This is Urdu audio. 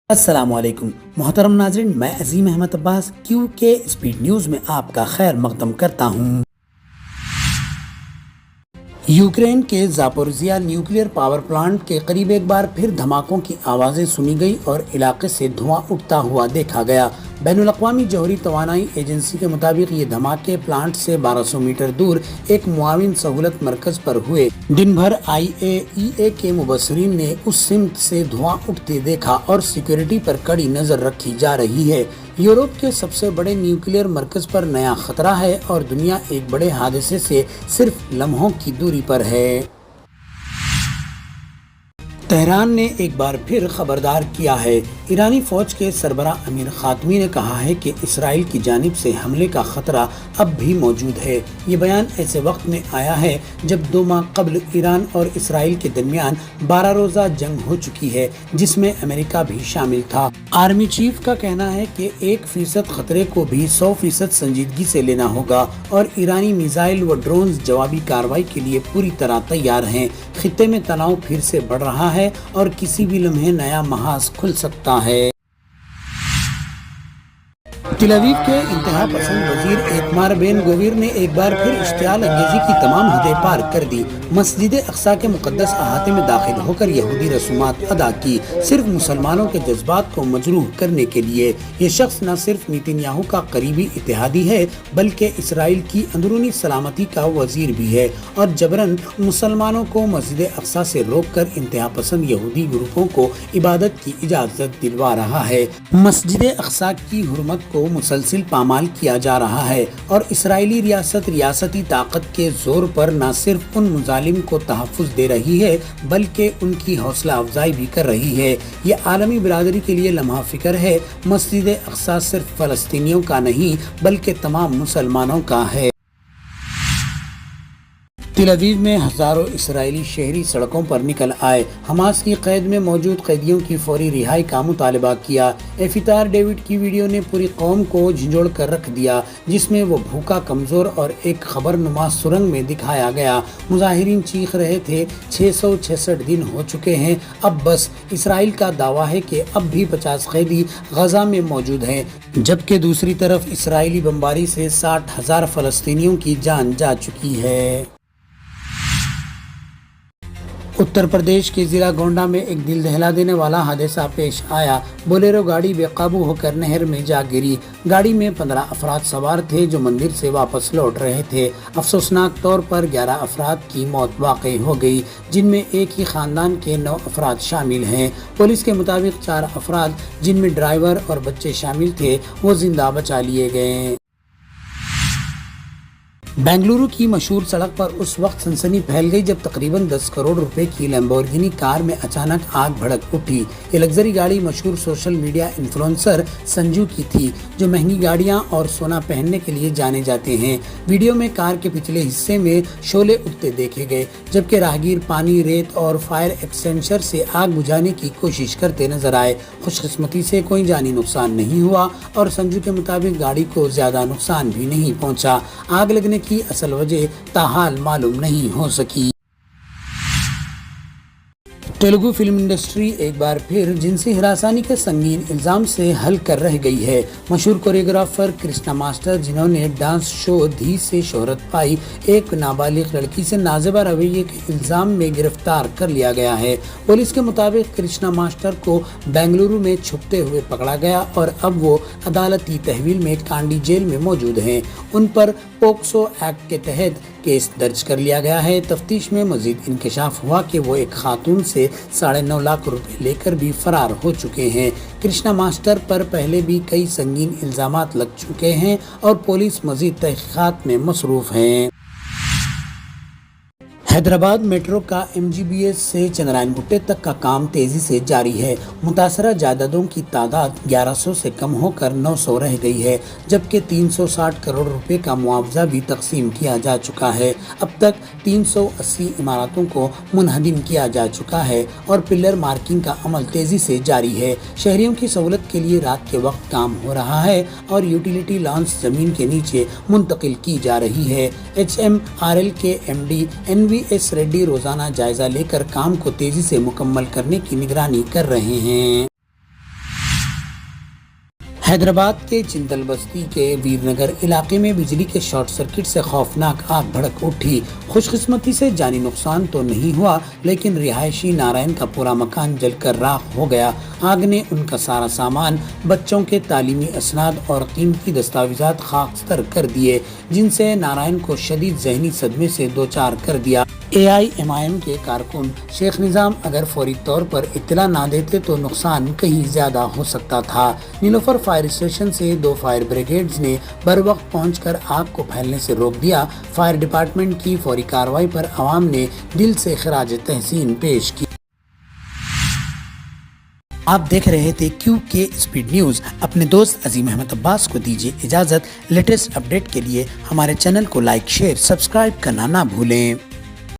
السلام علیکم محترم ناظرین، میں عظیم احمد عباس QK اسپیڈ نیوز میں آپ کا خیر مقدم کرتا ہوں۔ یوکرین کے زاپورزیا نیوکلیئر پاور پلانٹ کے قریب ایک بار پھر دھماکوں کی آوازیں سنی گئی اور علاقے سے دھواں اٹھتا ہوا دیکھا گیا۔ بین الاقوامی جوہری توانائی ایجنسی کے مطابق یہ دھماکے پلانٹ سے 1200 میٹر دور ایک معاون سہولت مرکز پر ہوئے۔ دن بھر IAEA کے مبصرین نے اس سمت سے دھواں اٹھتے دیکھا اور سیکیورٹی پر کڑی نظر رکھی جا رہی ہے۔ یورپ کے سب سے بڑے نیوکلیئر مرکز پر نیا خطرہ ہے اور دنیا ایک بڑے حادثے سے صرف لمحوں کی دوری پر ہے۔ تہران نے ایک بار پھر خبردار کیا ہے۔ ایرانی فوج کے سربراہ امیر خاتمی نے کہا ہے کہ اسرائیل کی جانب سے حملے کا خطرہ اب بھی موجود ہے۔ یہ بیان ایسے وقت میں آیا ہے جب 2 ماہ قبل ایران اور اسرائیل کے درمیان 12 روزہ جنگ ہو چکی ہے، جس میں امریکہ بھی شامل تھا۔ آرمی چیف کا کہنا ہے کہ 1% خطرے کو بھی 100% سنجیدگی سے لینا ہوگا اور ایرانی میزائل و ڈرونز جوابی کارروائی کے لیے پوری طرح تیار ہیں۔ خطے میں تناؤ پھر سے بڑھ رہا ہے اور کسی بھی لمحے نیا محاذ کھل سکتا ہے۔ تل ابیب کے انتہا پسند وزیر ایتمار بین گویر نے ایک بار پھر اشتعال انگیزی کی تمام حدیں پار کر دی۔ مسجد اقصی کے مقدس احاطے میں داخل ہو کر یہودی رسومات ادا کی، صرف مسلمانوں کے جذبات کو مجروح کرنے کے لیے۔ یہ شخص نہ صرف نیتن یاہو کا قریبی اتحادی ہے بلکہ اسرائیل کی اندرونی سلامتی کا وزیر بھی ہے اور جبراً مسلمانوں کو مسجد اقصی سے روک کر انتہا پسند یہودی گروپوں کو عبادت کی اجازت دلوا رہا ہے۔ مسجد اقصی کی حرمت کو مسلسل پامال کیا جا رہا ہے اور اسرائیلی ریاستی طاقت کے زور پر نہ صرف ان مظالم کو تحفظ دے رہی ہے بلکہ ان کی حوصلہ افزائی بھی کر رہی ہے۔ یہ عالمی برادری کے لیے لمحہ فکر ہے۔ مسجد اقصی صرف فلسطینیوں کا نہیں بلکہ تمام مسلمانوں کا ہے۔ تل ابیب میں ہزاروں اسرائیلی شہری سڑکوں پر نکل آئے، حماس کی قید میں موجود قیدیوں کی فوری رہائی کا مطالبہ کیا۔ افطار ڈیوڈ کی ویڈیو نے پوری قوم کو جھنجھوڑ کر رکھ دیا، جس میں وہ بھوکا، کمزور اور ایک خبرنما سرنگ میں دکھایا گیا۔ مظاہرین چیخ رہے تھے 666 دن ہو چکے ہیں، اب بس۔ اسرائیل کا دعویٰ ہے کہ اب بھی 50 قیدی غزہ میں موجود ہیں، جبکہ دوسری طرف اسرائیلی بمباری سے 60,000 فلسطینیوں کی جان جا چکی ہے۔ اتر پردیش کے ضلع گونڈا میں ایک دل دہلا دینے والا حادثہ پیش آیا۔ بولیرو گاڑی بے قابو ہو کر نہر میں جا گری۔ گاڑی میں 15 افراد سوار تھے جو مندر سے واپس لوٹ رہے تھے۔ افسوسناک طور پر 11 افراد کی موت واقع ہو گئی، جن میں ایک ہی خاندان کے 9 افراد شامل ہیں۔ پولیس کے مطابق 4 افراد، جن میں ڈرائیور اور بچے شامل تھے، وہ زندہ بچا لیے گئے۔ بنگلورو کی مشہور سڑک پر اس وقت سنسنی پھیل گئی جب تقریباً 10 کروڑ روپے کی لیمبورگینی کار میں اچانک آگ بھڑک اٹھی۔ یہ لگژری گاڑی مشہور سوشل میڈیا انفلوئنسر سنجو کی تھی، جو مہنگی گاڑیاں اور سونا پہننے کے لیے جانے جاتے ہیں۔ ویڈیو میں کار کے پچھلے حصے میں شعلے اٹھتے دیکھے گئے، جبکہ راہگیر پانی، ریت اور فائر ایکسٹینشر سے آگ بجھانے کی کوشش کرتے نظر آئے۔ خوش قسمتی سے کوئی جانی نقصان نہیں ہوا اور سنجو کے مطابق گاڑی کو زیادہ نقصان بھی نہیں پہنچا۔ آگ لگنے کی اصل وجہ تاحال معلوم نہیں ہو سکی۔ تیلگو فلم انڈسٹری ایک بار پھر جنسی ہراسانی کے سنگین الزام سے ہل کر رہ گئی ہے۔ مشہور کوریوگرافر کرشنا ماسٹر، جنہوں نے ڈانس شو دھی سے شہرت پائی، ایک نابالغ لڑکی سے نازیبہ رویے کے الزام میں گرفتار کر لیا گیا ہے۔ پولیس کے مطابق کرشنا ماسٹر کو بنگلورو میں چھپتے ہوئے پکڑا گیا اور اب وہ عدالتی تحویل میں کانڈی جیل میں موجود ہیں۔ ان پر پوکسو ایکٹ کے تحت کیس درج کر لیا گیا ہے۔ تفتیش میں مزید انکشاف ہوا کہ وہ ایک خاتون سے 9.5 لاکھ روپے لے کر بھی فرار ہو چکے ہیں۔ کرشنا ماسٹر پر پہلے بھی کئی سنگین الزامات لگ چکے ہیں اور پولیس مزید تحقیقات میں مصروف ہے۔ حیدرآباد میٹرو کا MGBS سے چندرائن گٹے تک کا کام تیزی سے جاری ہے۔ متاثرہ جائیدادوں کی تعداد 1100 سے کم ہو کر 900 رہ گئی ہے، جبکہ 360 کروڑ روپے کا معاوضہ بھی تقسیم کیا جا چکا ہے۔ اب تک 380 عمارتوں کو منہدم کیا جا چکا ہے اور پلر مارکنگ کا عمل تیزی سے جاری ہے۔ شہریوں کی سہولت کے لیے رات کے وقت کام ہو رہا ہے اور یوٹیلیٹی لانس زمین کے نیچے منتقل کی جا رہی ہے۔ HMRL کے MD NVS ریڈی روزانہ جائزہ لے کر کام کو تیزی سے مکمل کرنے کی نگرانی کر رہے ہیں۔ حیدرآباد کے چندل بستی کے ویر نگر علاقے میں بجلی کے شارٹ سرکٹ سے خوفناک آگ بھڑک اٹھی۔ خوش قسمتی سے جانی نقصان تو نہیں ہوا، لیکن رہائشی نارائن کا پورا مکان جل کر راکھ ہو گیا۔ آگ نے ان کا سارا سامان، بچوں کے تعلیمی اسناد اور قیمتی دستاویزات خاکستر کر دیے، جن سے نارائن کو شدید ذہنی صدمے سے دوچار کر دیا۔ AIMIM کے کارکن شیخ نظام اگر فوری طور پر اطلاع نہ دیتے تو نقصان کہیں زیادہ ہو سکتا تھا۔ نیلوفر فائر اسٹیشن سے 2 فائر بریگیڈز نے بر وقت پہنچ کر آگ کو پھیلنے سے روک دیا۔ فائر ڈپارٹمنٹ کی فوری کارروائی پر عوام نے دل سے خراج تحسین پیش کی۔ آپ دیکھ رہے تھے QK اسپیڈ نیوز۔ اپنے دوست عظیم احمد عباس کو دیجیے اجازت۔ لیٹسٹ اپڈیٹ کے لیے ہمارے چینل کو لائک، شیئر، سبسکرائب کرنا نہ بھولیں۔